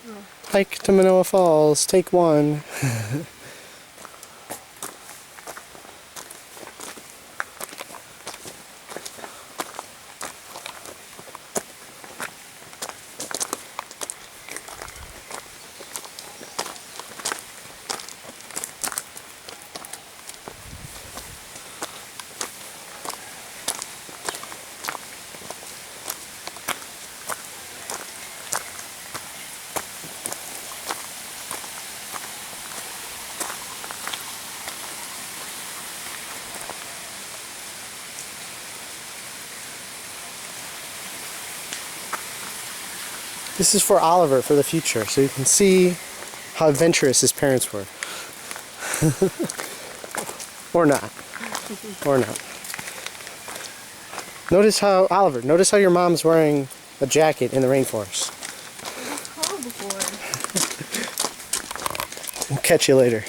Oh. Hike to Manoa Falls, take one. This is for Oliver for the future, so you can see how adventurous his parents were. Or not. Or not. Notice how, Oliver, notice how your mom's wearing a jacket in the rainforest. It was cold before. We'll catch you later.